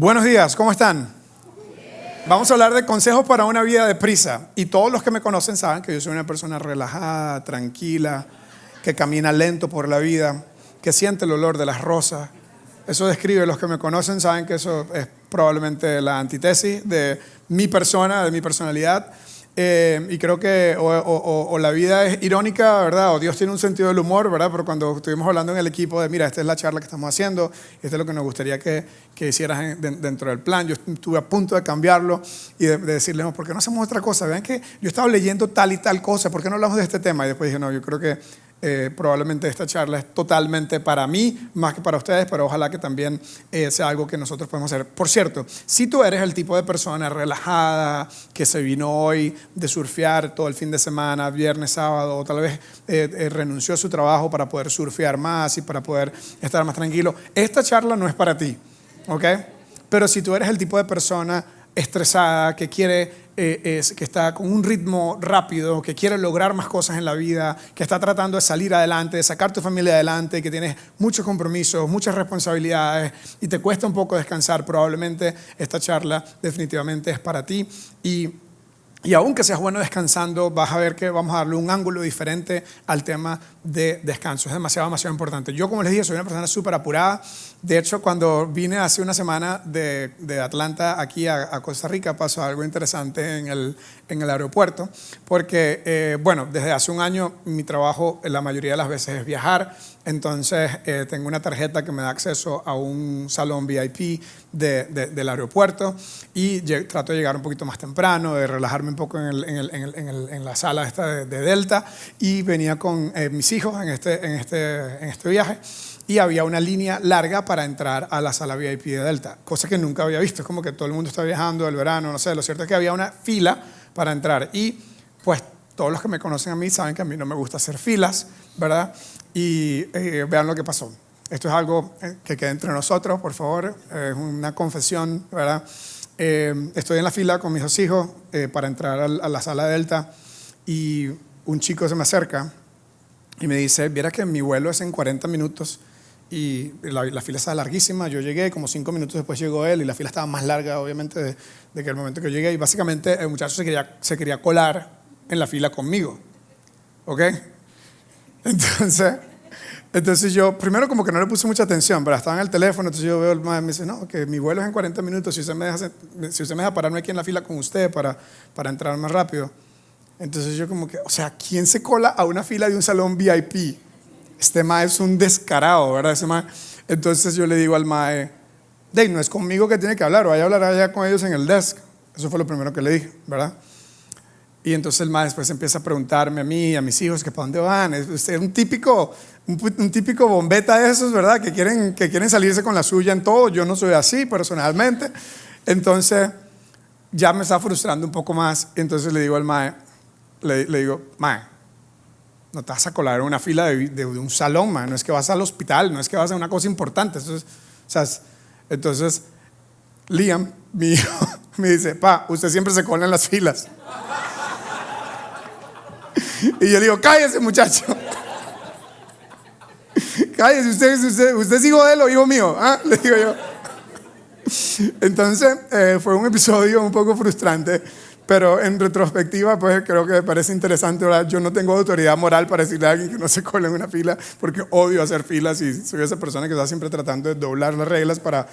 Buenos días, ¿cómo están? Vamos a hablar de consejos para una vida de prisa. Y todos los que me conocen saben que yo soy una persona relajada, tranquila, que camina lento por la vida, que siente el olor de las rosas. Eso describe, los que me conocen saben que eso es probablemente la antítesis de mi persona, de mi personalidad. Y creo que o la vida es irónica, ¿verdad? O Dios tiene un sentido del humor, ¿verdad? Pero cuando estuvimos hablando en el equipo de, mira, esta es la charla que estamos haciendo, esto es lo que nos gustaría que hicieras dentro del plan. Yo estuve a punto de cambiarlo y de decirles, no, ¿por qué no hacemos otra cosa? Vean que yo estaba leyendo tal y tal cosa, ¿por qué no hablamos de este tema? Y después dije, no, yo creo que probablemente esta charla es totalmente para mí, más que para ustedes, pero ojalá que también sea algo que nosotros podemos hacer. Por cierto, si tú eres el tipo de persona relajada, que se vino hoy de surfear todo el fin de semana, viernes, sábado, o tal vez renunció a su trabajo para poder surfear más y para poder estar más tranquilo, esta charla no es para ti, ¿ok? Pero si tú eres el tipo de persona estresada, que quiere, que está con un ritmo rápido, que quiere lograr más cosas en la vida, que está tratando de salir adelante, de sacar tu familia adelante, que tienes muchos compromisos, muchas responsabilidades y te cuesta un poco descansar, probablemente esta charla definitivamente es para ti. Y aunque seas bueno descansando, vas a ver que vamos a darle un ángulo diferente al tema de descanso. Es demasiado importante. Yo, como les dije, soy una persona súper apurada. De hecho, cuando vine hace una semana de Atlanta aquí a Costa Rica, pasó algo interesante en el aeropuerto. Porque, bueno, desde hace un año mi trabajo la mayoría de las veces es viajar. Entonces, tengo una tarjeta que me da acceso a un salón VIP del aeropuerto y trato de llegar un poquito más temprano, de relajarme un poco en la sala esta de Delta, y venía con mis hijos en este viaje y había una línea larga para entrar a la sala VIP de Delta, cosa que nunca había visto. Es como que todo el mundo está viajando del verano, no sé, lo cierto es que había una fila para entrar y pues todos los que me conocen a mí saben que a mí no me gusta hacer filas, ¿verdad? Y vean lo que pasó. Esto es algo que quede entre nosotros, por favor, es una confesión, ¿verdad? Estoy en la fila con mis dos hijos para entrar a la sala Delta y un chico se me acerca y me dice, viera que mi vuelo es en 40 minutos y la fila estaba larguísima. Yo llegué, como 5 minutos después llegó él y la fila estaba más larga, obviamente, de que el momento que yo llegué. Y básicamente el muchacho se quería colar en la fila conmigo, ¿ok? Entonces yo, primero como que no le puse mucha atención, pero estaba en el teléfono, entonces yo veo el man, me dice, no, que mi vuelo es en 40 minutos, si usted me deja pararme aquí en la fila con usted para entrar más rápido. Entonces yo como que, o sea, ¿quién se cola a una fila de un salón VIP? Este mae es un descarado, ¿verdad? Ese mae. Entonces yo le digo al mae, Dave, no es conmigo que tiene que hablar, vaya a hablar allá con ellos en el desk. Eso fue lo primero que le dije, ¿verdad? Y entonces el mae después empieza a preguntarme a mí, a mis hijos, que para dónde van. Es un típico bombeta de esos, ¿verdad? Que quieren salirse con la suya en todo. Yo no soy así personalmente. Entonces ya me está frustrando un poco más. Entonces le digo al mae, le digo, mae, no te vas a colar en una fila de un salón, mae. No es que vas al hospital, no es que vas a una cosa importante. Entonces Liam, mi hijo, me dice, pa, usted siempre se cola en las filas. Y yo le digo, cállese, muchacho. Cállese, usted es hijo de él o hijo mío, ¿ah? Le digo yo. Entonces fue un episodio un poco frustrante, pero en retrospectiva pues creo que me parece interesante, ¿verdad? Yo no tengo autoridad moral para decirle a alguien que no se cole en una fila, porque odio hacer filas y soy esa persona que está siempre tratando de doblar las reglas para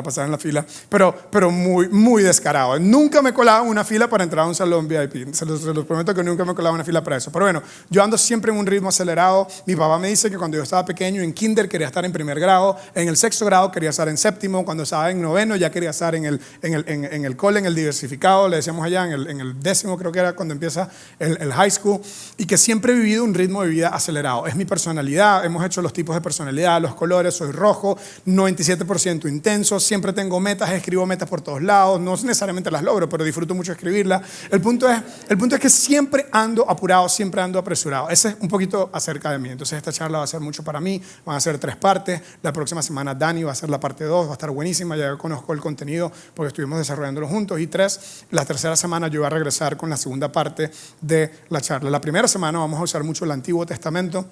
pasar en la fila, pero muy descarado. Nunca me he colado en una fila para entrar a un salón VIP, se los prometo que nunca me he colado en una fila para eso. Pero bueno, yo ando siempre en un ritmo acelerado. Mi papá me dice que cuando yo estaba pequeño en kinder quería estar en primer grado, en el sexto grado quería estar en séptimo, cuando estaba en noveno ya quería estar en el cole, en el diversificado, le decíamos allá, en el décimo creo que era cuando empieza el high school, y que siempre he vivido un ritmo de vida acelerado. Es mi personalidad, hemos hecho los tipos de personalidad, los colores, soy rojo, 97% intenso, siempre tengo metas, escribo metas por todos lados, no necesariamente las logro, pero disfruto mucho escribirlas. El punto es que siempre ando apurado, siempre ando apresurado. Ese es un poquito acerca de mí. Entonces esta charla va a ser mucho para mí, van a ser 3 partes. La próxima semana Dani va a hacer la parte 2, va a estar buenísima, ya conozco el contenido porque estuvimos desarrollándolo juntos. Y 3, la tercera semana yo voy a regresar con la segunda parte de la charla. La primera semana vamos a usar mucho el Antiguo Testamento.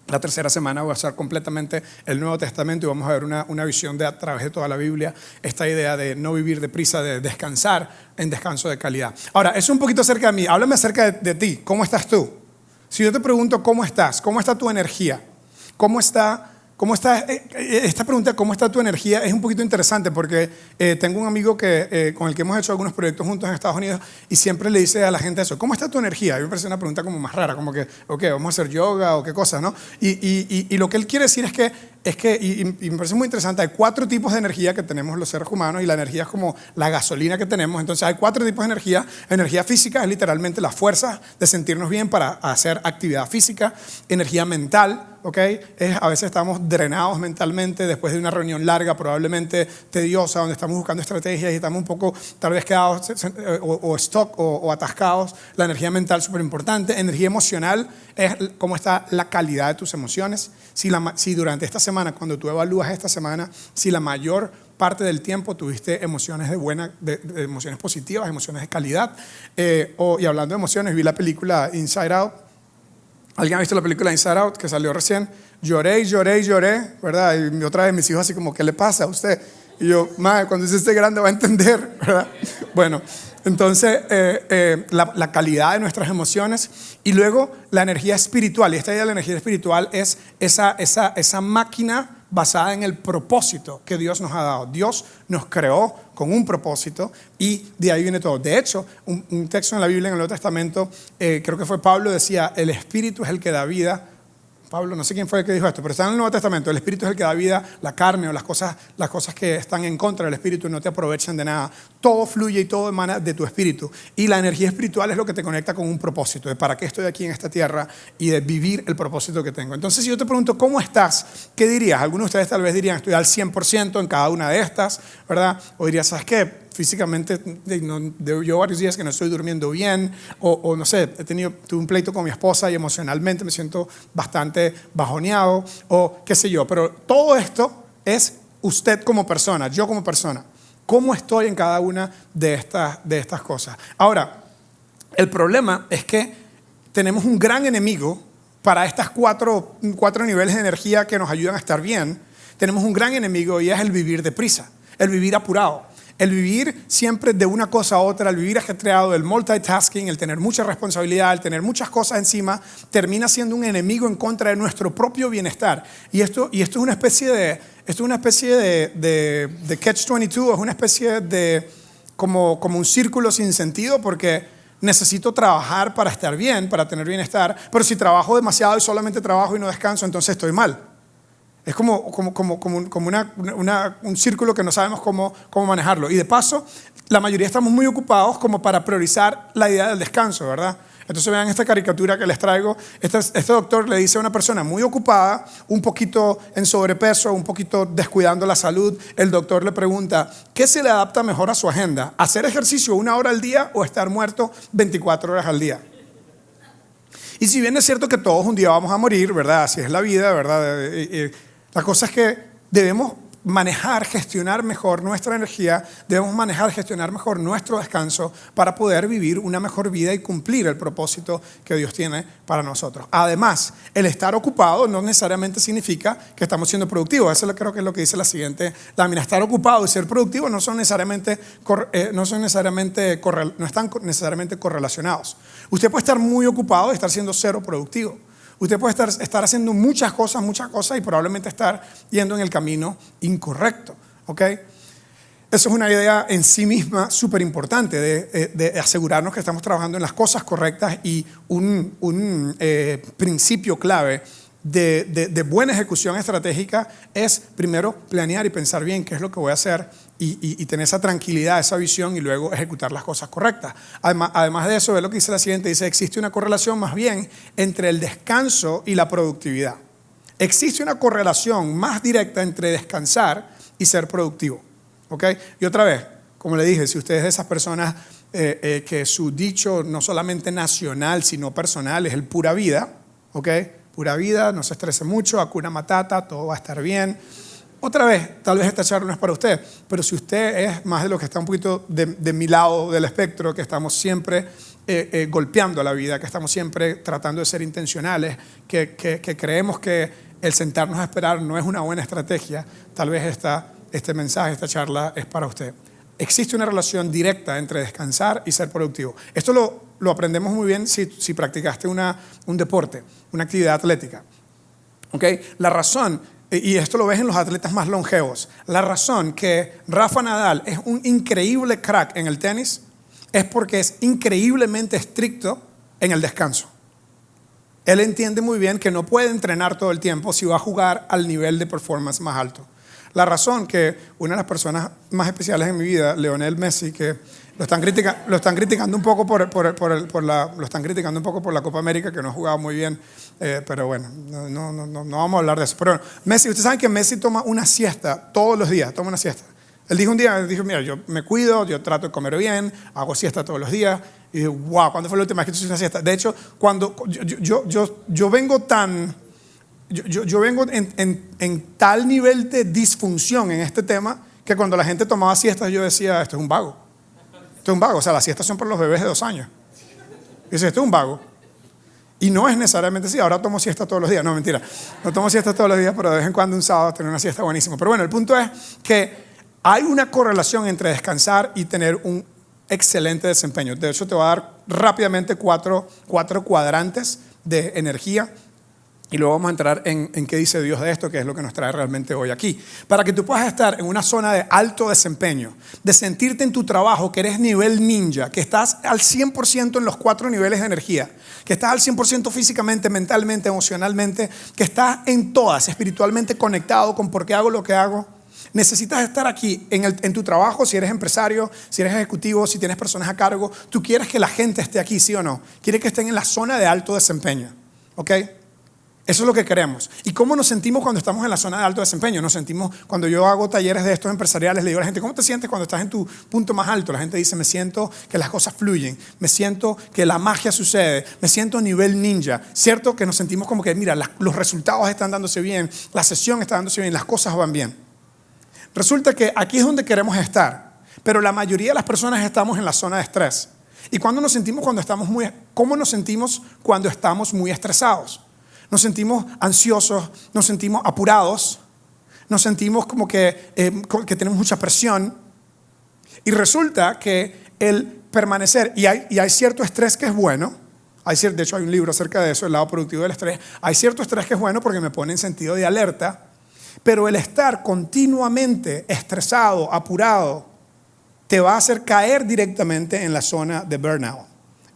La tercera semana voy a usar completamente el Nuevo Testamento y vamos a ver una visión a través de toda la Biblia, esta idea de no vivir deprisa, de descansar en descanso de calidad. Ahora, es un poquito acerca de mí. Háblame acerca de ti. ¿Cómo estás tú? Si yo te pregunto cómo estás, cómo está tu energía, cómo está esta pregunta, ¿cómo está tu energía? Es un poquito interesante porque tengo un amigo con el que hemos hecho algunos proyectos juntos en Estados Unidos y siempre le dice a la gente eso, ¿cómo está tu energía? A mí me parece una pregunta como más rara, como que, ok, vamos a hacer yoga o qué cosa, ¿no? Y lo que él quiere decir y me parece muy interesante, hay 4 tipos de energía que tenemos los seres humanos y la energía es como la gasolina que tenemos. Entonces hay 4 tipos de energía. Energía física es literalmente la fuerza de sentirnos bien para hacer actividad física. Energía mental, ¿ok? A veces estamos drenados mentalmente después de una reunión larga, probablemente tediosa, donde estamos buscando estrategias y estamos un poco tal vez quedados o stuck o atascados. La energía mental es súper importante. Energía emocional es cómo está la calidad de tus emociones. Si durante esta semana, cuando tú evalúas esta semana, si la mayor parte del tiempo tuviste emociones de emociones positivas, emociones de calidad. Y hablando de emociones, vi la película Inside Out. ¿Alguien ha visto la película Inside Out que salió recién? Lloré, ¿verdad? Y otra vez mis hijos así como, ¿qué le pasa a usted? Y yo, madre, cuando esté grande va a entender, ¿verdad? Bueno, entonces la calidad de nuestras emociones y luego la energía espiritual. Y esta idea de la energía espiritual es esa máquina basada en el propósito que Dios nos ha dado. Dios nos creó con un propósito y de ahí viene todo. De hecho, un texto en la Biblia, en el Nuevo Testamento, creo que fue Pablo, decía, el Espíritu es el que da vida. Pablo, no sé quién fue el que dijo esto, pero está en el Nuevo Testamento. El Espíritu es el que da vida, la carne o las cosas que están en contra del Espíritu no te aprovechan de nada. Todo fluye y todo emana de tu Espíritu. Y la energía espiritual es lo que te conecta con un propósito, de para qué estoy aquí en esta tierra y de vivir el propósito que tengo. Entonces, si yo te pregunto, ¿cómo estás? ¿Qué dirías? Algunos de ustedes tal vez dirían, estoy al 100% en cada una de estas, ¿verdad? O dirías, ¿sabes qué? Físicamente, yo varios días que no estoy durmiendo bien, o no sé, tuve un pleito con mi esposa y emocionalmente me siento bastante bajoneado, o qué sé yo. Pero todo esto es usted como persona, yo como persona. ¿Cómo estoy en cada una de estas cosas? Ahora, el problema es que tenemos un gran enemigo para estas cuatro niveles de energía que nos ayudan a estar bien. Tenemos un gran enemigo y es el vivir deprisa, el vivir apurado. El vivir siempre de una cosa a otra, el vivir ajetreado, el multitasking, el tener mucha responsabilidad, el tener muchas cosas encima, termina siendo un enemigo en contra de nuestro propio bienestar. Y esto es una especie de catch-22, es una especie de como un círculo sin sentido, porque necesito trabajar para estar bien, para tener bienestar, pero si trabajo demasiado y solamente trabajo y no descanso, entonces estoy mal. Es como un círculo que no sabemos cómo manejarlo. Y de paso, la mayoría estamos muy ocupados como para priorizar la idea del descanso, ¿verdad? Entonces vean esta caricatura que les traigo. Este doctor le dice a una persona muy ocupada, un poquito en sobrepeso, un poquito descuidando la salud. El doctor le pregunta, ¿qué se le adapta mejor a su agenda? ¿Hacer ejercicio 1 hora al día o estar muerto 24 horas al día? Y si bien es cierto que todos un día vamos a morir, ¿verdad? Así es la vida, ¿verdad? La cosa es que debemos gestionar mejor nuestra energía, debemos gestionar mejor nuestro descanso para poder vivir una mejor vida y cumplir el propósito que Dios tiene para nosotros. Además, el estar ocupado no necesariamente significa que estamos siendo productivos. Eso creo que es lo que dice la siguiente lámina. Estar ocupado y ser productivo no están necesariamente correlacionados. Usted puede estar muy ocupado y estar siendo cero productivo. Usted puede estar haciendo muchas cosas y probablemente estar yendo en el camino incorrecto, ¿ok? Eso es una idea en sí misma súper importante de asegurarnos que estamos trabajando en las cosas correctas y un principio clave de buena ejecución estratégica es primero planear y pensar bien qué es lo que voy a hacer y tener esa tranquilidad, esa visión y luego ejecutar las cosas correctas. Además de eso, ve lo que dice la siguiente, dice, existe una correlación más bien entre el descanso y la productividad. Existe una correlación más directa entre descansar y ser productivo. ¿Okay? Y otra vez, como le dije, si usted es de esas personas que su dicho no solamente nacional, sino personal es el pura vida, ¿okay? Pura vida, no se estrese mucho, Hakuna Matata, todo va a estar bien. otra vez, tal vez esta charla no es para usted, pero si usted es más de lo que está un poquito de mi lado del espectro, que estamos siempre golpeando la vida, que estamos siempre tratando de ser intencionales, que creemos que el sentarnos a esperar no es una buena estrategia, tal vez este mensaje, esta charla es para usted. Existe una relación directa entre descansar y ser productivo. Esto lo aprendemos muy bien si practicaste un deporte, una actividad atlética. ¿Okay? La razón, y esto lo ves en los atletas más longevos, la razón que Rafa Nadal es un increíble crack en el tenis es porque es increíblemente estricto en el descanso. Él entiende muy bien que no puede entrenar todo el tiempo si va a jugar al nivel de performance más alto. La razón que una de las personas más especiales en mi vida, Lionel Messi, que lo están criticando un poco lo están criticando un poco por la Copa América, que no ha jugado muy bien, pero bueno, no vamos a hablar de eso. Pero bueno, Messi, ustedes saben que Messi toma una siesta todos los días, toma una siesta. Él dijo un día, mira, yo me cuido, yo trato de comer bien, hago siesta todos los días. Y dije, wow, ¿cuándo fue la última vez que tú hiciste una siesta? De hecho, cuando yo vengo en tal nivel de disfunción en este tema que cuando la gente tomaba siestas yo decía, esto es un vago. Esto es un vago. O sea, las siestas son para los bebés de 2 años. Y dice, esto es un vago. Y no es necesariamente así. Ahora tomo siesta todos los días. No, mentira. No tomo siesta todos los días, pero de vez en cuando un sábado tener una siesta buenísima. Pero bueno, el punto es que hay una correlación entre descansar y tener un excelente desempeño. De hecho, te voy a dar rápidamente cuatro cuadrantes de energía. Y luego vamos a entrar en qué dice Dios de esto, que es lo que nos trae realmente hoy aquí. Para que tú puedas estar en una zona de alto desempeño, de sentirte en tu trabajo que eres nivel ninja, que estás al 100% en los 4 niveles de energía, que estás al 100% físicamente, mentalmente, emocionalmente, que estás en todas, espiritualmente conectado con por qué hago lo que hago. Necesitas estar aquí en tu trabajo, si eres empresario, si eres ejecutivo, si tienes personas a cargo. Tú quieres que la gente esté aquí, ¿sí o no? Quieres que estén en la zona de alto desempeño, ¿ok? Eso es lo que queremos. ¿Y cómo nos sentimos cuando estamos en la zona de alto desempeño? Nos sentimos, cuando yo hago talleres de estos empresariales, le digo a la gente, ¿cómo te sientes cuando estás en tu punto más alto? La gente dice, me siento que las cosas fluyen, me siento que la magia sucede, me siento a nivel ninja. Cierto que nos sentimos como que, mira, los resultados están dándose bien, la sesión está dándose bien, las cosas van bien. Resulta que aquí es donde queremos estar, pero la mayoría de las personas estamos en la zona de estrés. ¿Y cuándo nos sentimos cómo nos sentimos cuando estamos muy estresados? Nos sentimos ansiosos, nos sentimos apurados, nos sentimos como que tenemos mucha presión. Y resulta que el permanecer, y hay cierto estrés que es bueno, de hecho hay un libro acerca de eso, el lado productivo del estrés. Hay cierto estrés que es bueno porque me pone en sentido de alerta, pero el estar continuamente estresado, apurado, te va a hacer caer directamente en la zona de burnout,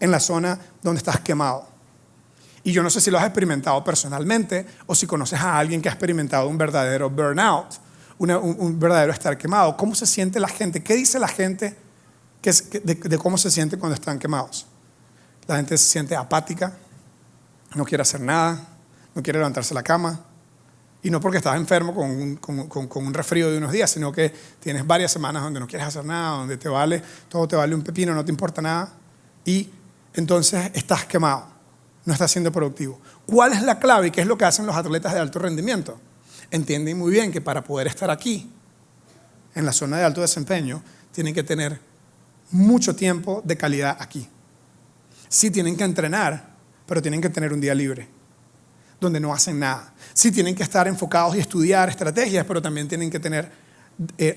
en la zona donde estás quemado. Y yo no sé si lo has experimentado personalmente o si conoces a alguien que ha experimentado un verdadero burnout, un verdadero estar quemado. ¿Cómo se siente la gente? ¿Qué dice la gente de cómo se siente cuando están quemados? La gente se siente apática, no quiere hacer nada, no quiere levantarse de la cama. Y no porque estás enfermo con un resfrío de unos días, sino que tienes varias semanas donde no quieres hacer nada, donde todo te vale un pepino, no te importa nada. Y entonces estás quemado. No estás siendo productivo. ¿Cuál es la clave y qué es lo que hacen los atletas de alto rendimiento? Entienden muy bien que para poder estar aquí, en la zona de alto desempeño, tienen que tener mucho tiempo de calidad aquí. Sí tienen que entrenar, pero tienen que tener un día libre, donde no hacen nada. Sí tienen que estar enfocados y estudiar estrategias, pero también tienen que tener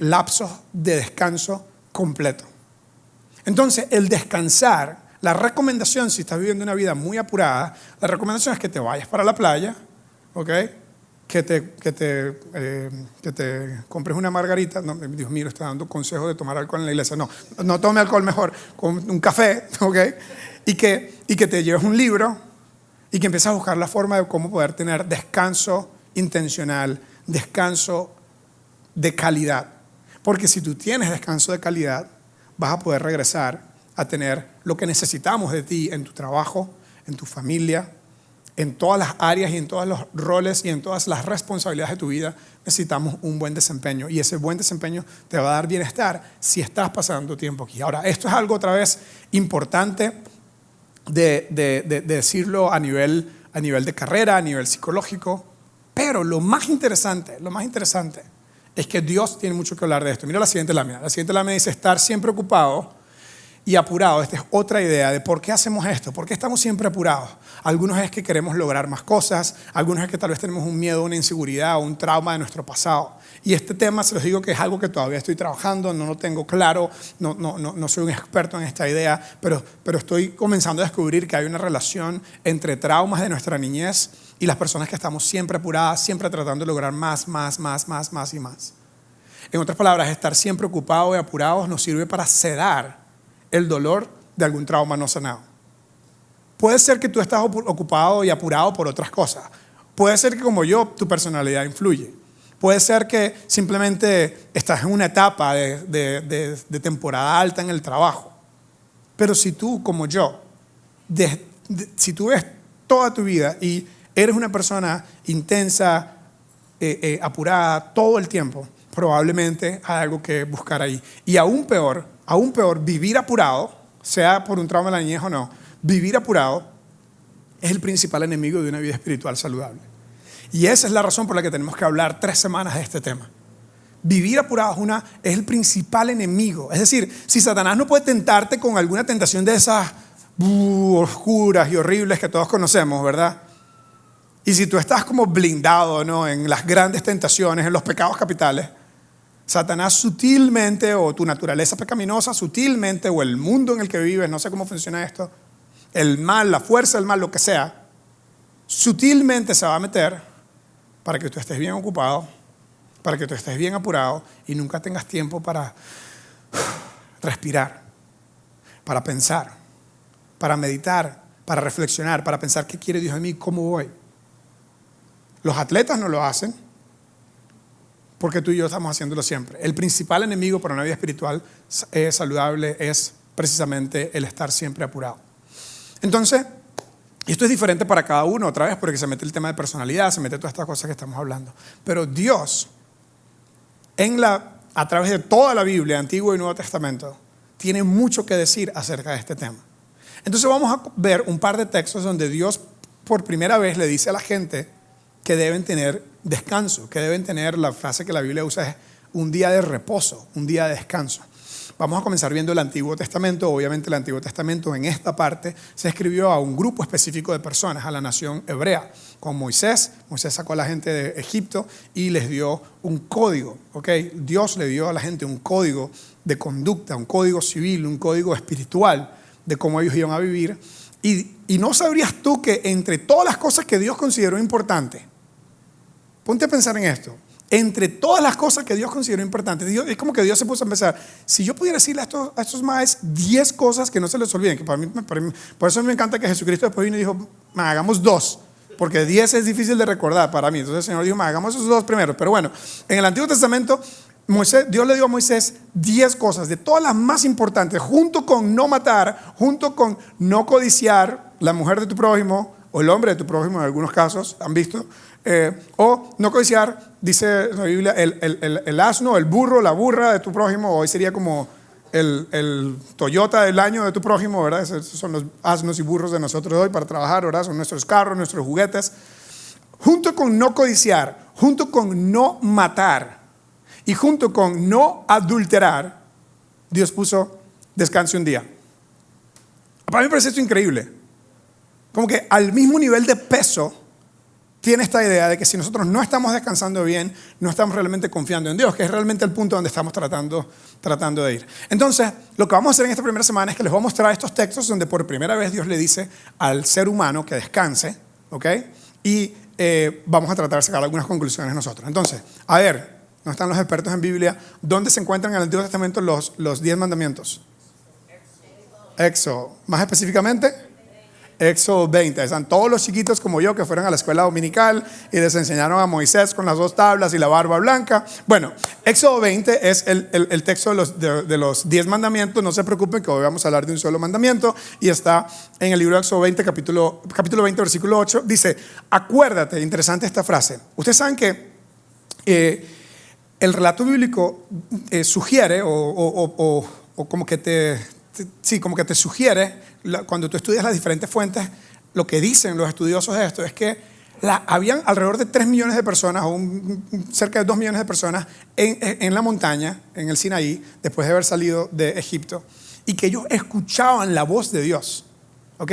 lapsos de descanso completo. Entonces, el descansar, la recomendación, si estás viviendo una vida muy apurada, la recomendación es que te vayas para la playa, ¿ok? Que te compres una margarita. No, Dios mío, está dando consejos de tomar alcohol en la iglesia. No tome alcohol, mejor con un café, ¿ok? Y que te lleves un libro y que empieces a buscar la forma de cómo poder tener descanso intencional, descanso de calidad. Porque si tú tienes descanso de calidad, vas a poder regresar a tener lo que necesitamos de ti en tu trabajo, en tu familia, en todas las áreas y en todos los roles y en todas las responsabilidades de tu vida. Necesitamos un buen desempeño y ese buen desempeño te va a dar bienestar si estás pasando tiempo aquí. Ahora, esto es algo otra vez importante de decirlo a nivel de carrera, a nivel psicológico, pero lo más interesante es que Dios tiene mucho que hablar de esto. Mira la siguiente lámina. La siguiente lámina dice estar siempre ocupado y apurado. Esta es otra idea de por qué hacemos esto, por qué estamos siempre apurados. Algunos es que queremos lograr más cosas, algunos es que tal vez tenemos un miedo, una inseguridad, un trauma de nuestro pasado. Y este tema, se los digo que es algo que todavía estoy trabajando, no lo tengo claro, no soy un experto en esta idea, pero estoy comenzando a descubrir que hay una relación entre traumas de nuestra niñez y las personas que estamos siempre apuradas, siempre tratando de lograr más y más. En otras palabras, estar siempre ocupado y apurados nos sirve para sedar el dolor de algún trauma no sanado. Puede ser que tú estás ocupado y apurado por otras cosas. Puede ser que, como yo, tu personalidad influye. Puede ser que simplemente estás en una etapa de temporada alta en el trabajo. Pero si tú, como yo, si tú ves toda tu vida y eres una persona intensa, apurada todo el tiempo, probablemente hay algo que buscar ahí. Y aún peor, vivir apurado, sea por un trauma de la niñez o no, vivir apurado es el principal enemigo de una vida espiritual saludable. Y esa es la razón por la que tenemos que hablar 3 semanas de este tema. Vivir apurado es el principal enemigo. Es decir, si Satanás no puede tentarte con alguna tentación de esas oscuras y horribles que todos conocemos, ¿verdad? Y si tú estás como blindado, ¿no?, en las grandes tentaciones, en los pecados capitales, Satanás sutilmente, o tu naturaleza pecaminosa sutilmente, o el mundo en el que vives, no sé cómo funciona esto, el mal, la fuerza del mal, lo que sea, sutilmente se va a meter para que tú estés bien ocupado, para que tú estés bien apurado y nunca tengas tiempo para respirar, para pensar, para meditar, para reflexionar, para pensar qué quiere Dios de mí, cómo voy. Los atletas no lo hacen porque tú y yo estamos haciéndolo siempre. El principal enemigo para una vida espiritual saludable es precisamente el estar siempre apurado. Entonces, y esto es diferente para cada uno, otra vez, porque se mete el tema de personalidad, se mete todas estas cosas que estamos hablando. Pero Dios, a través de toda la Biblia, Antiguo y Nuevo Testamento, tiene mucho que decir acerca de este tema. Entonces vamos a ver un par de textos donde Dios por primera vez le dice a la gente que deben tener descanso, que deben tener, la frase que la Biblia usa es un día de reposo, un día de descanso. Vamos a comenzar viendo el Antiguo Testamento. Obviamente el Antiguo Testamento en esta parte se escribió a un grupo específico de personas, a la nación hebrea. Con Moisés sacó a la gente de Egipto y les dio un código, ¿ok? Dios le dio a la gente un código de conducta, un código civil, un código espiritual de cómo ellos iban a vivir. Y no sabrías tú que entre todas las cosas que Dios consideró importantes, ponte a pensar en esto. Entre todas las cosas que Dios consideró importantes, es como que Dios se puso a pensar, si yo pudiera decirle a estos más 10 cosas que no se les olviden, que para mí, por eso me encanta que Jesucristo después vino y dijo, hagamos 2, porque 10 es difícil de recordar para mí. Entonces el Señor dijo, hagamos esos 2 primero. Pero bueno, en el Antiguo Testamento, Dios le dio a Moisés 10 cosas, de todas las más importantes, junto con no matar, junto con no codiciar la mujer de tu prójimo, o el hombre de tu prójimo en algunos casos, han visto, o no codiciar, dice la Biblia, el asno, el burro, la burra de tu prójimo. Hoy sería como el Toyota del año de tu prójimo, ¿verdad? Esos son los asnos y burros de nosotros hoy para trabajar, ¿verdad? Son nuestros carros, nuestros juguetes. Junto con no codiciar, junto con no matar y junto con no adulterar, Dios puso descanse un día. Para mí me parece esto increíble. Como que al mismo nivel de peso tiene esta idea de que si nosotros no estamos descansando bien, no estamos realmente confiando en Dios, que es realmente el punto donde estamos tratando de ir. Entonces, lo que vamos a hacer en esta primera semana es que les voy a mostrar estos textos donde por primera vez Dios le dice al ser humano que descanse, ¿ok? Y vamos a tratar de sacar algunas conclusiones nosotros. Entonces, a ver, ¿dónde están los expertos en Biblia? ¿Dónde se encuentran en el Antiguo Testamento los 10 mandamientos? Éxodo. Más específicamente, Éxodo 20. Están todos los chiquitos como yo que fueron a la escuela dominical y les enseñaron a Moisés con las 2 tablas y la barba blanca. Bueno, Éxodo 20 es el texto de los 10 mandamientos. No se preocupen que hoy vamos a hablar de un solo mandamiento y está en el libro de Éxodo 20, capítulo 20, versículo 8. Dice, acuérdate, interesante esta frase. Ustedes saben que el relato bíblico sugiere o como que te sugiere, cuando tú estudias las diferentes fuentes, lo que dicen los estudiosos de esto es que Habían alrededor de 3 millones de personas, o cerca de 2 millones de personas en la montaña, en el Sinaí, después de haber salido de Egipto, y que ellos escuchaban la voz de Dios, ¿ok?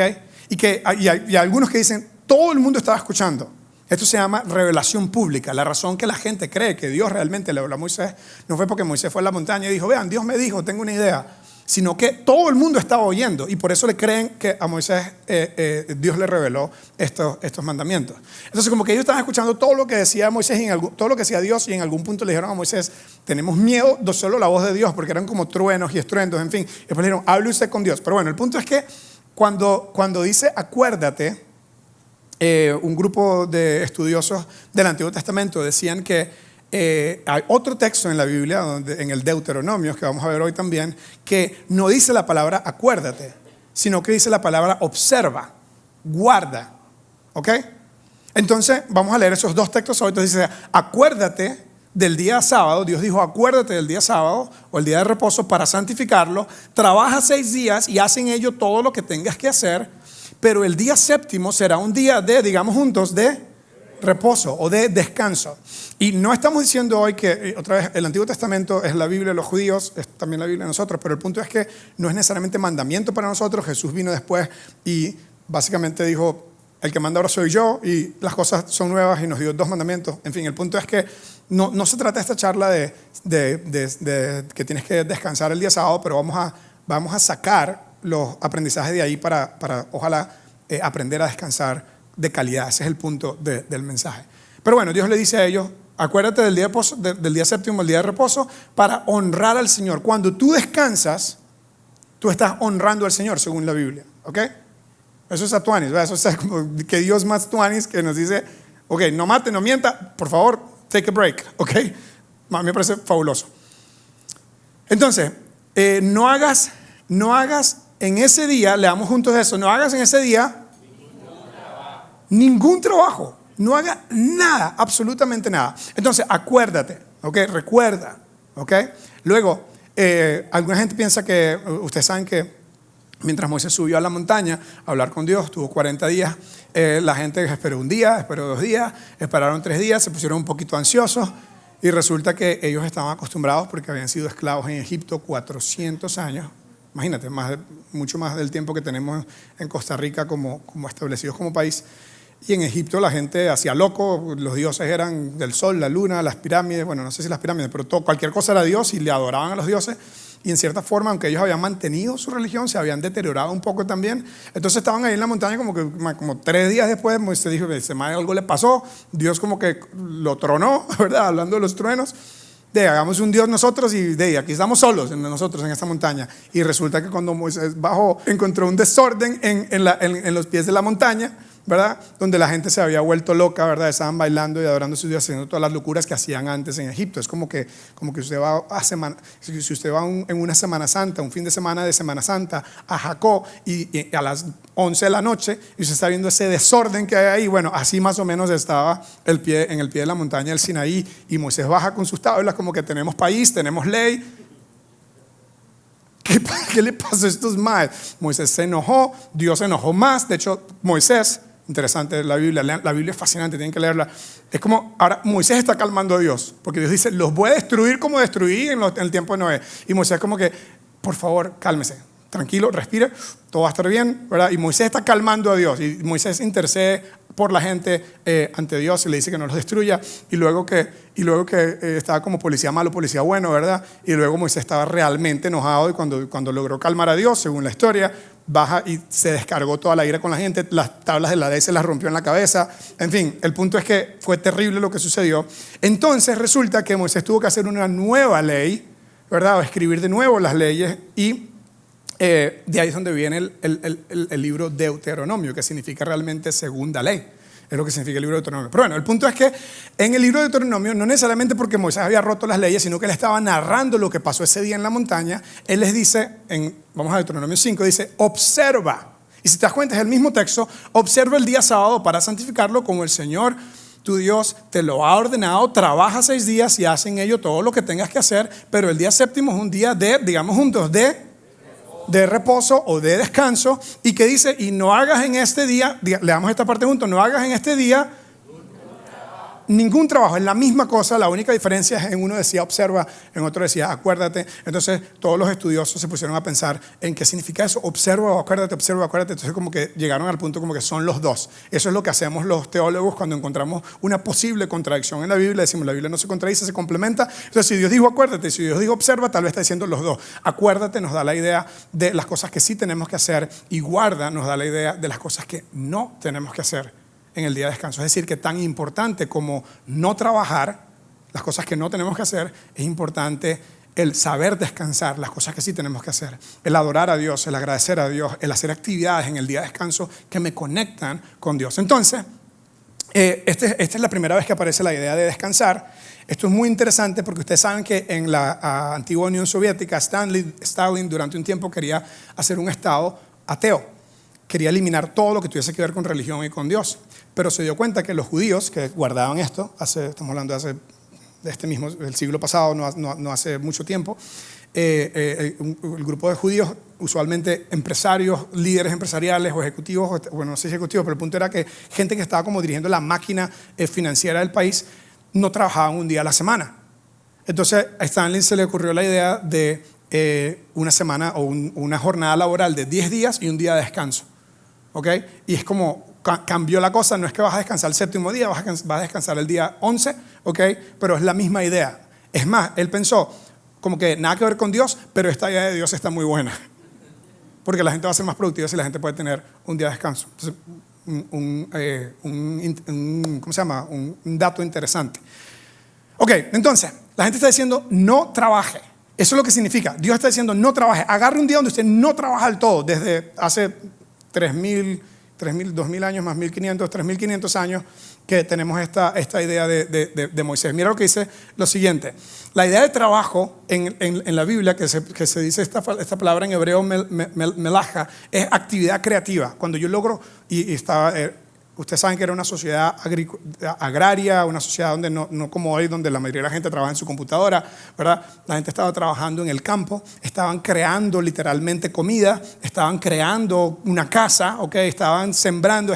Y algunos que dicen, todo el mundo estaba escuchando. Esto se llama revelación pública. La razón que la gente cree que Dios realmente le habló a Moisés no fue porque Moisés fue a la montaña y dijo, vean, Dios me dijo, tengo una idea, sino que todo el mundo estaba oyendo, y por eso le creen que a Moisés Dios le reveló estos mandamientos. Entonces, como que ellos estaban escuchando todo lo que decía Moisés, todo lo que decía Dios, y en algún punto le dijeron a Moisés, tenemos miedo de solo la voz de Dios, porque eran como truenos y estruendos, en fin. Y después le dijeron, hable usted con Dios. Pero bueno, el punto es que cuando dice acuérdate, un grupo de estudiosos del Antiguo Testamento decían que hay otro texto en la Biblia, en el Deuteronomio, que vamos a ver hoy también, que no dice la palabra acuérdate, sino que dice la palabra observa, guarda. ¿Ok? Entonces vamos a leer esos dos textos hoy. Entonces dice, acuérdate del día sábado. Dios dijo, acuérdate del día sábado o el día de reposo para santificarlo. Trabaja 6 días y haz en ello todo lo que tengas que hacer, pero el día séptimo será un día de, digamos juntos, de reposo o de descanso. Y no estamos diciendo hoy que, otra vez, el Antiguo Testamento es la Biblia de los judíos, es también la Biblia de nosotros, pero el punto es que no es necesariamente mandamiento para nosotros. Jesús vino después y básicamente dijo, el que manda ahora soy yo, y las cosas son nuevas, y nos dio 2 mandamientos. En fin, el punto es que no se trata de esta charla de que tienes que descansar el día sábado, pero vamos a sacar los aprendizajes de ahí para ojalá aprender a descansar de calidad. Ese es el punto del mensaje. Pero bueno, Dios le dice a ellos, acuérdate del día séptimo, el día de reposo, para honrar al Señor. Cuando tú descansas, tú estás honrando al Señor, según la Biblia. ¿Ok? Eso es a tuanis, ¿verdad? Eso es como que Dios más tuanis, que nos dice, ok, no mate, no mienta, por favor, take a break. ¿Ok? A mí me parece fabuloso. Entonces, no hagas en ese día, leamos juntos eso, no hagas en ese día ningún trabajo. No haga nada, absolutamente nada. Entonces, acuérdate, ¿ok? Recuerda, ¿ok? Luego, alguna gente piensa que, ustedes saben que mientras Moisés subió a la montaña a hablar con Dios, tuvo 40 días, la gente esperó un día, esperó 2 días, esperaron 3 días, se pusieron un poquito ansiosos, y resulta que ellos estaban acostumbrados porque habían sido esclavos en Egipto 400 años. Imagínate, mucho más del tiempo que tenemos en Costa Rica como establecidos como país. Y en Egipto la gente hacía loco, los dioses eran del sol, la luna, las pirámides, bueno, no sé si las pirámides, pero cualquier cosa era Dios, y le adoraban a los dioses. Y en cierta forma, aunque ellos habían mantenido su religión, se habían deteriorado un poco también. Entonces estaban ahí en la montaña como 3 días después. Moisés dijo, algo le pasó, Dios como que lo tronó, ¿verdad? Hablando de los truenos. Hagamos un Dios nosotros, y aquí estamos solos nosotros en esta montaña. Y resulta que cuando Moisés bajó, encontró un desorden en los pies de la montaña, ¿verdad? Donde la gente se había vuelto loca, ¿verdad? Estaban bailando y adorando a sus dioses, haciendo todas las locuras que hacían antes en Egipto. Es como que usted va si usted va en una Semana Santa, un fin de Semana Santa a Jacob, y a las 11 de la noche, y usted está viendo ese desorden que hay ahí. Bueno, así más o menos estaba en el pie de la montaña del Sinaí, y Moisés baja con sus tablas como que tenemos país, tenemos ley. ¿Qué le pasó a estos maes? Moisés se enojó, Dios se enojó más. De hecho, Moisés, interesante la Biblia es fascinante, tienen que leerla. Es como, ahora Moisés está calmando a Dios, porque Dios dice, los voy a destruir como destruí en el tiempo de Noé. Y Moisés como que, por favor, cálmese, tranquilo, respire, todo va a estar bien, ¿verdad? Y Moisés está calmando a Dios, y Moisés intercede por la gente ante Dios, y le dice que no los destruya. Y luego que estaba como policía malo, policía bueno, ¿verdad? Y luego Moisés estaba realmente enojado, y cuando logró calmar a Dios, según la historia, baja y se descargó toda la ira con la gente. Las tablas de la ley se las rompió en la cabeza. En fin, el punto es que fue terrible lo que sucedió. Entonces resulta que Moisés tuvo que hacer una nueva ley, ¿verdad? O escribir de nuevo las leyes, y de ahí es donde viene el libro Deuteronomio, que significa realmente segunda ley. Es lo que significa el libro de Deuteronomio. Pero bueno, el punto es que en el libro de Deuteronomio, no necesariamente porque Moisés había roto las leyes, sino que él estaba narrando lo que pasó ese día en la montaña. Él les dice, vamos a Deuteronomio 5, dice, observa. Y si te das cuenta, es el mismo texto: observa el día sábado para santificarlo, como el Señor tu Dios te lo ha ordenado. Trabaja 6 días y haz en ello todo lo que tengas que hacer, pero el día séptimo es un día de, digamos juntos, de reposo o de descanso. Y que dice, y no hagas en este día, leamos esta parte juntos, no hagas en este día ningún trabajo, es la misma cosa, la única diferencia es en uno decía observa, en otro decía acuérdate. Entonces todos los estudiosos se pusieron a pensar en qué significa eso, observa o acuérdate, observa o acuérdate. Entonces como que llegaron al punto como que son los dos. Eso es lo que hacemos los teólogos cuando encontramos una posible contradicción en la Biblia. Decimos la Biblia no se contradice, se complementa. Entonces si Dios dijo acuérdate, si Dios dijo observa, tal vez está diciendo los dos. Acuérdate nos da la idea de las cosas que sí tenemos que hacer, y guarda nos da la idea de las cosas que no tenemos que hacer en el día de descanso. Es decir, que tan importante como no trabajar, las cosas que no tenemos que hacer, es importante el saber descansar, las cosas que sí tenemos que hacer, el adorar a Dios, el agradecer a Dios, el hacer actividades en el día de descanso que me conectan con Dios. Entonces, esta es la primera vez que aparece la idea de descansar. Esto es muy interesante porque ustedes saben que en la antigua Unión Soviética, Stalin durante un tiempo quería hacer un estado ateo. Quería eliminar todo lo que tuviese que ver con religión y con Dios. Pero se dio cuenta que los judíos que guardaban esto, estamos hablando de del siglo pasado, no hace mucho tiempo, el grupo de judíos, usualmente empresarios, líderes empresariales o ejecutivos, bueno, no sé si ejecutivos, pero el punto era que gente que estaba como dirigiendo la máquina financiera del país, no trabajaban un día a la semana. Entonces a Stalin se le ocurrió la idea de una semana o una jornada laboral de 10 días y un día de descanso. ¿Okay? Y es como cambió la cosa, no es que vas a descansar el séptimo día, vas a descansar el día 11, ¿okay? Pero es la misma idea. Es más, él pensó como que nada que ver con Dios, pero esta idea de Dios está muy buena, porque la gente va a ser más productiva si la gente puede tener un día de descanso. Entonces, ¿cómo se llama? Un dato interesante. Ok, entonces, la gente está diciendo no trabaje. Eso es lo que significa. Dios está diciendo no trabaje. Agarre un día donde usted no trabaja del todo, desde hace 3.000, 2.000 años más 1.500, 3.500 años que tenemos esta idea de Moisés. Mira lo que dice lo siguiente. La idea de trabajo en la Biblia, que se dice esta palabra en hebreo melaja, es actividad creativa. Cuando yo logro, ustedes saben que era una sociedad agraria, una sociedad donde no como hoy, donde la mayoría de la gente trabaja en su computadora, ¿verdad? La gente estaba trabajando en el campo, estaban creando literalmente comida, estaban creando una casa, ¿okay? Estaban sembrando,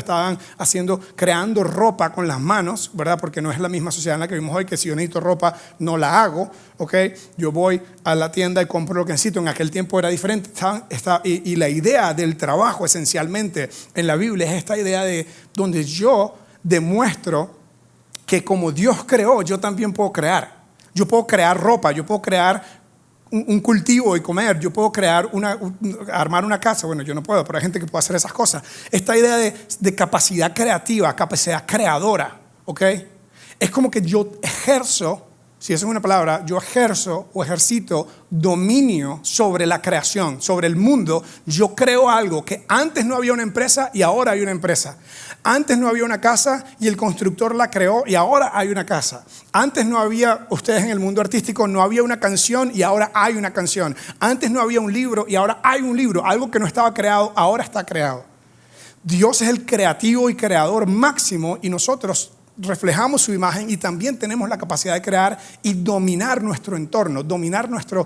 creando ropa con las manos, ¿verdad? Porque no es la misma sociedad en la que vivimos hoy, que si yo necesito ropa, no la hago, ¿okay? Yo voy a la tienda y compro lo que necesito. En aquel tiempo era diferente. Y la idea del trabajo esencialmente en la Biblia es esta idea de donde yo demuestro que como Dios creó, yo también puedo crear. Yo puedo crear ropa, yo puedo crear un cultivo y comer, yo puedo armar una casa. Bueno, yo no puedo, pero hay gente que puede hacer esas cosas. Esta idea de capacidad creativa, capacidad creadora, ¿ok? Es como que yo ejerzo, si eso es una palabra, yo ejerzo o ejercito dominio sobre la creación, sobre el mundo. Yo creo algo que antes no había una empresa y ahora hay una empresa. Antes no había una casa y el constructor la creó y ahora hay una casa. Antes no había, ustedes en el mundo artístico, no había una canción y ahora hay una canción. Antes no había un libro y ahora hay un libro. Algo que no estaba creado, ahora está creado. Dios es el creativo y creador máximo y nosotros reflejamos su imagen y también tenemos la capacidad de crear y dominar nuestro entorno, dominar nuestro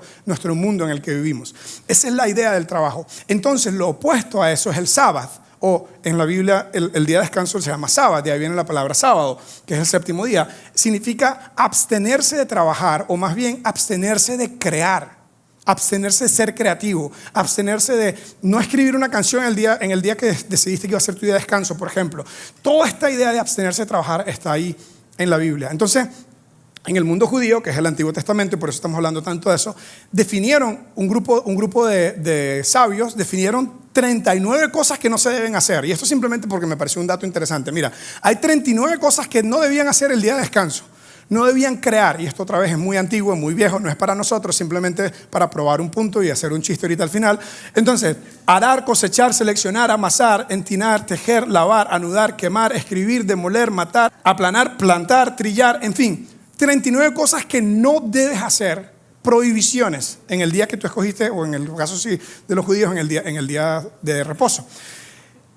mundo en el que vivimos. Esa es la idea del trabajo. Entonces, lo opuesto a eso es el sábado, o en la Biblia el día de descanso se llama sábado, de ahí viene la palabra sábado, que es el séptimo día. Significa abstenerse de trabajar, o más bien abstenerse de crear. Abstenerse de ser creativo, abstenerse de no escribir una canción en el día que decidiste que iba a ser tu día de descanso, por ejemplo. Toda esta idea de abstenerse de trabajar está ahí en la Biblia. Entonces, en el mundo judío, que es el Antiguo Testamento, y por eso estamos hablando tanto de eso, definieron un grupo de sabios, definieron 39 cosas que no se deben hacer. Y esto simplemente porque me pareció un dato interesante. Mira, hay 39 cosas que no debían hacer el día de descanso. No debían crear, y esto otra vez es muy antiguo, muy viejo, no es para nosotros, simplemente para probar un punto y hacer un chiste ahorita al final. Entonces, arar, cosechar, seleccionar, amasar, entinar, tejer, lavar, anudar, quemar, escribir, demoler, matar, aplanar, plantar, trillar, en fin, 39 cosas que no debes hacer, prohibiciones en el día que tú escogiste, o en el caso sí de los judíos, en el día de reposo.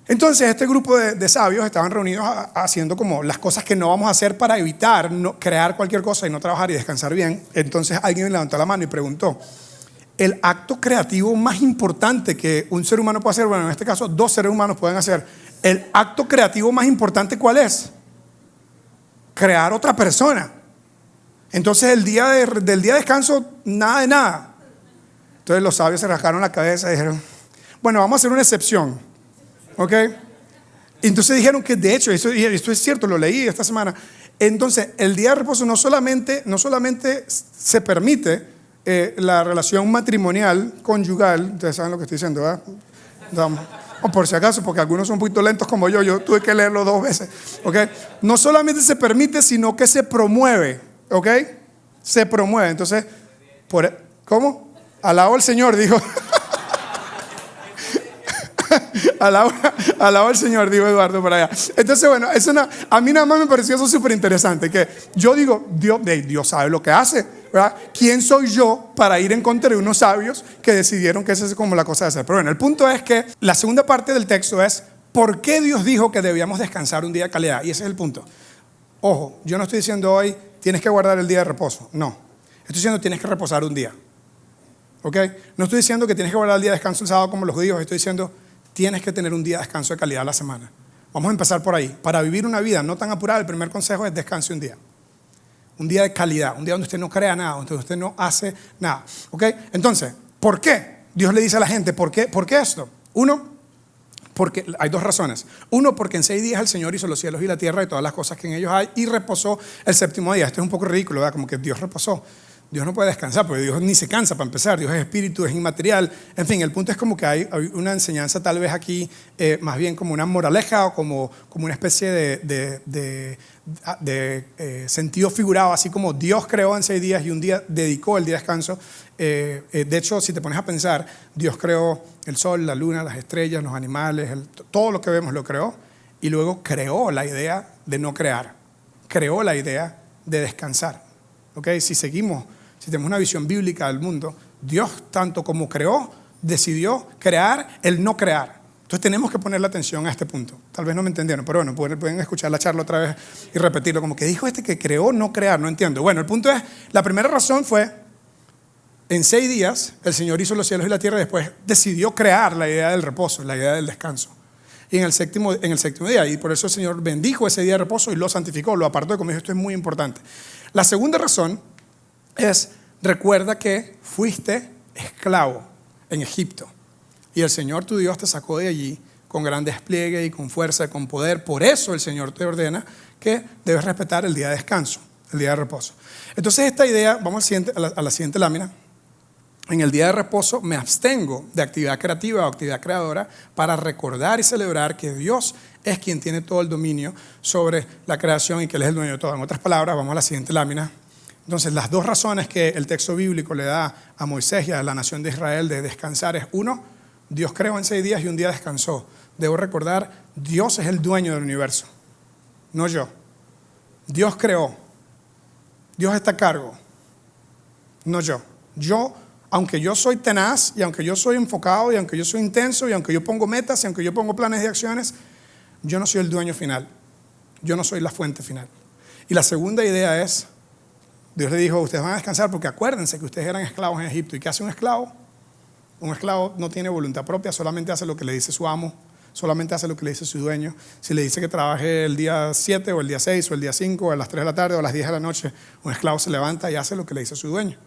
Entonces este grupo de sabios estaban reunidos haciendo como las cosas que no vamos a hacer para evitar crear cualquier cosa y no trabajar y descansar bien. Entonces alguien levantó la mano y preguntó: el acto creativo más importante que un ser humano puede hacer, bueno, en este caso 2 seres humanos pueden hacer, el acto creativo más importante, ¿cuál es? crear otra persona. Entonces del día de descanso, nada de nada. Entonces los sabios se rascaron la cabeza y dijeron, bueno, vamos a hacer una excepción, ¿ok? Entonces dijeron que de hecho, esto es cierto, lo leí esta semana. Entonces el día de reposo no solamente se permite la relación matrimonial, conyugal, ustedes saben lo que estoy diciendo, ¿verdad? O por si acaso, porque algunos son un poquito lentos como yo tuve que leerlo 2 veces, ¿ok? No solamente se permite, sino que se promueve, ¿ok? Se promueve. Entonces, ¿cómo? Alabo al Señor, dijo. Alabo al Señor, dijo Eduardo por allá. Entonces, bueno, a mí nada más me pareció eso súper interesante. Que yo digo, Dios sabe lo que hace, ¿verdad? ¿Quién soy yo para ir en contra de unos sabios que decidieron que esa es como la cosa de hacer? Pero bueno, el punto es que la segunda parte del texto es ¿por qué Dios dijo que debíamos descansar un día de calidad? Y ese es el punto. Ojo, yo no estoy diciendo hoy tienes que guardar el día de reposo. No, estoy diciendo tienes que reposar un día. ¿Ok? No estoy diciendo que tienes que guardar el día de descanso el sábado como los judíos. Estoy diciendo tienes que tener un día de descanso de calidad a la semana. Vamos a empezar por ahí. Para vivir una vida no tan apurada, el primer consejo es descanse un día. Un día de calidad, un día donde usted no crea nada, donde usted no hace nada. ¿Ok? Entonces, ¿por qué? Dios le dice a la gente, ¿por qué esto? Uno, porque hay 2 razones. Uno, porque en 6 días el Señor hizo los cielos y la tierra y todas las cosas que en ellos hay y reposó el 7º día. Esto es un poco ridículo, ¿verdad? Como que Dios reposó. Dios no puede descansar, porque Dios ni se cansa para empezar. Dios es espíritu, es inmaterial. En fin, el punto es como que hay una enseñanza tal vez aquí, más bien como una moraleja o como una especie de sentido figurado, así como Dios creó en 6 días y un día dedicó el día de descanso. De hecho, si te pones a pensar, Dios creó el sol, la luna, las estrellas, los animales, todo lo que vemos lo creó y luego creó la idea de no crear, creó la idea de descansar. ¿Okay? Si tenemos una visión bíblica del mundo, Dios tanto como creó, decidió crear el no crear. Entonces tenemos que ponerle atención a este punto. Tal vez no me entendieron, pero bueno, pueden escuchar la charla otra vez y repetirlo, como que dijo que creó no crear, no entiendo. Bueno, el punto es, la primera razón fue, en 6 días el Señor hizo los cielos y la tierra y después decidió crear la idea del reposo, la idea del descanso. Y en el séptimo día, y por eso el Señor bendijo ese día de reposo y lo santificó, lo apartó, como dijo, esto es muy importante. La segunda razón es, recuerda que fuiste esclavo en Egipto y el Señor tu Dios te sacó de allí con gran despliegue y con fuerza y con poder. Por eso el Señor te ordena que debes respetar el día de descanso, el día de reposo. Entonces esta idea, vamos a la siguiente lámina. En el día de reposo me abstengo de actividad creativa o actividad creadora para recordar y celebrar que Dios es quien tiene todo el dominio sobre la creación y que Él es el dueño de todo. En otras palabras, vamos a la siguiente lámina. Entonces, las 2 razones que el texto bíblico le da a Moisés y a la nación de Israel de descansar es: 1, Dios creó en 6 días y un día descansó. Debo recordar, Dios es el dueño del universo, no yo. Dios creó. Dios está a cargo, no yo. Aunque yo soy tenaz y aunque yo soy enfocado y aunque yo soy intenso y aunque yo pongo metas y aunque yo pongo planes de acciones, yo no soy el dueño final. Yo no soy la fuente final. Y la segunda idea es, Dios le dijo, ustedes van a descansar porque acuérdense que ustedes eran esclavos en Egipto. ¿Y qué hace un esclavo? Un esclavo no tiene voluntad propia, solamente hace lo que le dice su amo, solamente hace lo que le dice su dueño. Si le dice que trabaje el día 7 o el día 6 o el día 5 o a las 3 de la tarde o a las 10 de la noche, un esclavo se levanta y hace lo que le dice su dueño.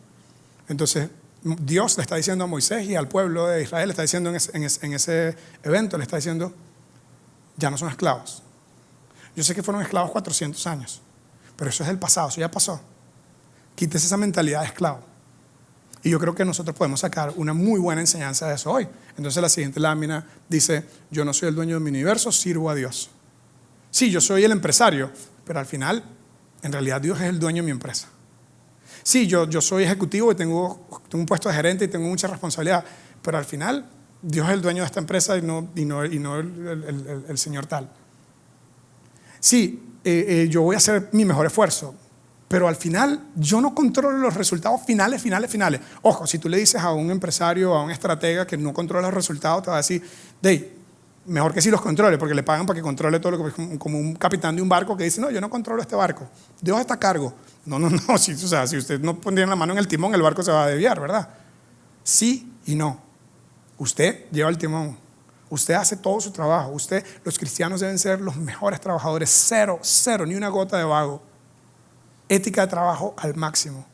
Entonces, Dios le está diciendo a Moisés y al pueblo de Israel, le está diciendo en ese evento, le está diciendo, ya no son esclavos. Yo sé que fueron esclavos 400 años, pero eso es el pasado, eso ya pasó. Quítese esa mentalidad de esclavo. Y yo creo que nosotros podemos sacar una muy buena enseñanza de eso hoy. Entonces la siguiente lámina dice, yo no soy el dueño de mi universo, sirvo a Dios. Sí, yo soy el empresario, pero al final, en realidad Dios es el dueño de mi empresa. Sí, yo soy ejecutivo y tengo un puesto de gerente y tengo mucha responsabilidad, pero al final Dios es el dueño de esta empresa y no el señor tal. Sí, yo voy a hacer mi mejor esfuerzo, pero al final yo no controlo los resultados finales. Ojo, si tú le dices a un empresario, a un estratega que no controla los resultados, te va a decir, mejor que sí los controle, porque le pagan para que controle todo lo que, como un capitán de un barco que dice, no, yo no controlo este barco, Dios está a cargo. No, si usted no pondría la mano en el timón, el barco se va a desviar, ¿verdad? Sí y no. Usted lleva el timón, usted hace todo su trabajo, los cristianos deben ser los mejores trabajadores, cero, ni una gota de vago. ética de trabajo al máximo.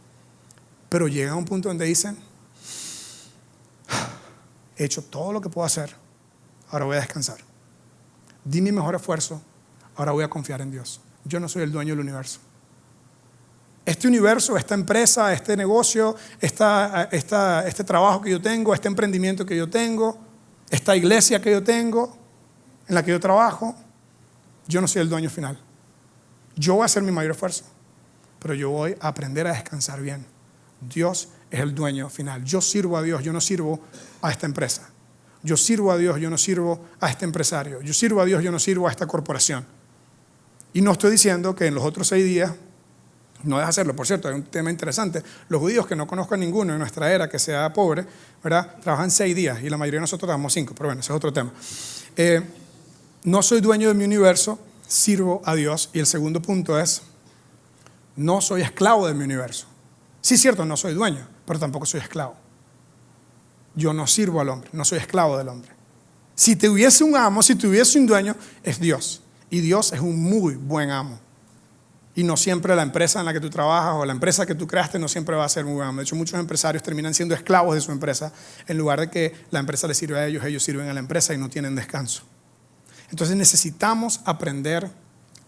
Pero llegan a un punto donde dicen, he hecho todo lo que puedo hacer, ahora voy a descansar. Di mi mejor esfuerzo, ahora voy a confiar en Dios. Yo no soy el dueño del universo. Este universo, esta empresa, este negocio, este trabajo que yo tengo, este emprendimiento que yo tengo, esta iglesia que yo tengo, en la que yo trabajo, yo no soy el dueño final. Yo voy a hacer mi mayor esfuerzo, pero yo voy a aprender a descansar bien. Dios es el dueño final. Yo sirvo a Dios, yo no sirvo a esta empresa. Yo sirvo a Dios, yo no sirvo a este empresario. Yo sirvo a Dios, yo no sirvo a esta corporación. Y no estoy diciendo que en los otros 6 días no dejes hacerlo. Por cierto, hay un tema interesante. Los judíos, que no conozco a ninguno en nuestra era que sea pobre, ¿verdad?, trabajan 6 días y la mayoría de nosotros trabajamos 5. Pero bueno, ese es otro tema. No soy dueño de mi universo, sirvo a Dios. Y el segundo punto es, no soy esclavo de mi universo. Sí, cierto, no soy dueño, pero tampoco soy esclavo. Yo no sirvo al hombre, no soy esclavo del hombre. Si tuviese un amo, si tuviese un dueño, es Dios. Y Dios es un muy buen amo. Y no siempre la empresa en la que tú trabajas o la empresa que tú creaste no siempre va a ser muy buen amo. De hecho, muchos empresarios terminan siendo esclavos de su empresa. En lugar de que la empresa les sirva a ellos, ellos sirven a la empresa y no tienen descanso. Entonces necesitamos aprender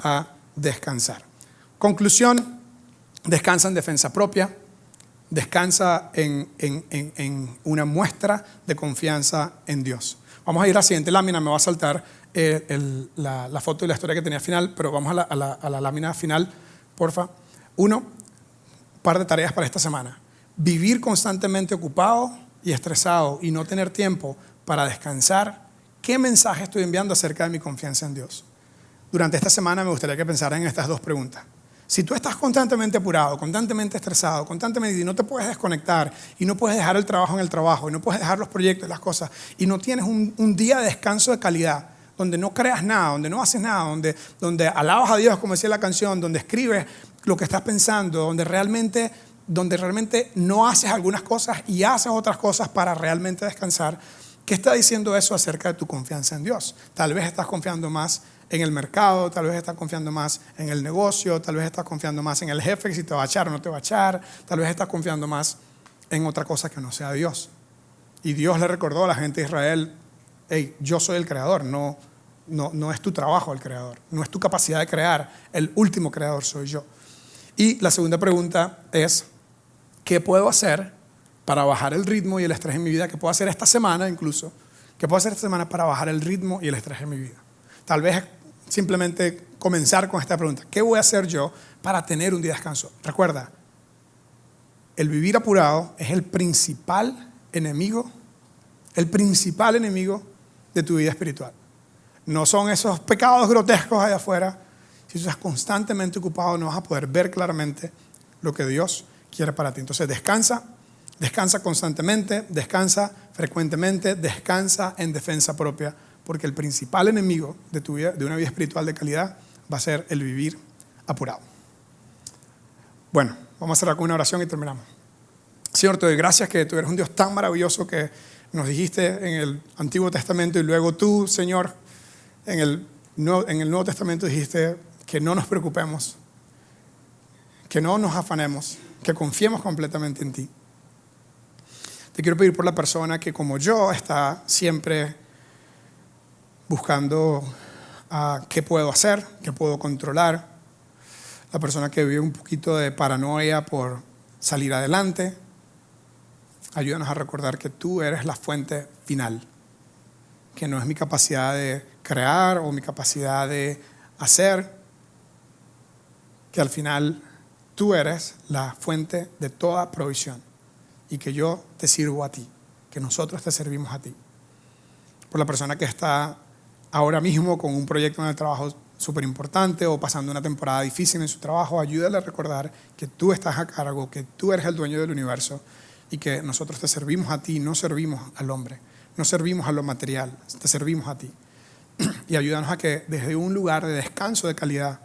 a descansar. Conclusión, descansa en defensa propia. Descansa en una muestra de confianza en Dios. Vamos a ir a la siguiente lámina, me va a saltar la foto y la historia que tenía al final, pero vamos a la lámina final, porfa. 1, par de tareas para esta semana. Vivir constantemente ocupado y estresado y no tener tiempo para descansar. ¿Qué mensaje estoy enviando acerca de mi confianza en Dios? Durante esta semana me gustaría que pensaran en estas 2 preguntas. Si tú estás constantemente apurado, constantemente estresado, constantemente y no te puedes desconectar y no puedes dejar el trabajo en el trabajo y no puedes dejar los proyectos y las cosas y no tienes un día de descanso de calidad donde no creas nada, donde no haces nada, donde alabas a Dios, como decía la canción, donde escribes lo que estás pensando, donde realmente no haces algunas cosas y haces otras cosas para realmente descansar, ¿qué está diciendo eso acerca de tu confianza en Dios? Tal vez estás confiando más en el mercado, tal vez estás confiando más en el negocio, tal vez estás confiando más en el jefe, si te va a echar o no te va a echar, tal vez estás confiando más en otra cosa que no sea Dios. Y Dios le recordó a la gente de Israel, hey, yo soy el creador, no es tu trabajo el creador, no es tu capacidad de crear, el último creador soy yo. Y la segunda pregunta es, ¿qué puedo hacer para bajar el ritmo y el estrés en mi vida? ¿Qué puedo hacer esta semana incluso? ¿Qué puedo hacer esta semana para bajar el ritmo y el estrés en mi vida? Tal vez simplemente comenzar con esta pregunta. ¿Qué voy a hacer yo para tener un día de descanso? Recuerda, el vivir apurado es el principal enemigo de tu vida espiritual. No son esos pecados grotescos allá afuera. Si tú estás constantemente ocupado, no vas a poder ver claramente lo que Dios quiere para ti. Entonces descansa constantemente, descansa frecuentemente, descansa en defensa propia. Porque el principal enemigo de tu vida, de una vida espiritual de calidad, va a ser el vivir apurado. Bueno, vamos a cerrar con una oración y terminamos. Señor, te doy gracias que tú eres un Dios tan maravilloso que nos dijiste en el Antiguo Testamento y luego tú, Señor, en el Nuevo Testamento dijiste que no nos preocupemos, que no nos afanemos, que confiemos completamente en ti. Te quiero pedir por la persona que como yo está siempre buscando qué puedo hacer, qué puedo controlar. La persona que vive un poquito de paranoia por salir adelante. Ayúdanos a recordar que tú eres la fuente final, que no es mi capacidad de crear o mi capacidad de hacer, que al final tú eres la fuente de toda provisión y que yo te sirvo a ti, que nosotros te servimos a ti. Por la persona que está ahora mismo con un proyecto en el trabajo súper importante o pasando una temporada difícil en su trabajo, ayúdale a recordar que tú estás a cargo, que tú eres el dueño del universo y que nosotros te servimos a ti, no servimos al hombre, no servimos a lo material, te servimos a ti. Y ayúdanos a que desde un lugar de descanso de calidad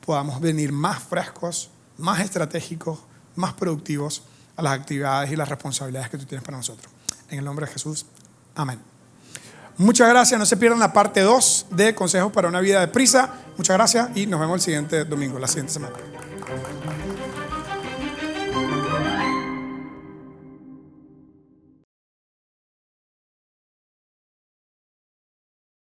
podamos venir más frescos, más estratégicos, más productivos a las actividades y las responsabilidades que tú tienes para nosotros. En el nombre de Jesús, amén. Muchas gracias, no se pierdan la parte 2 de Consejos para una vida de prisa. Muchas gracias y nos vemos el siguiente domingo, la siguiente semana.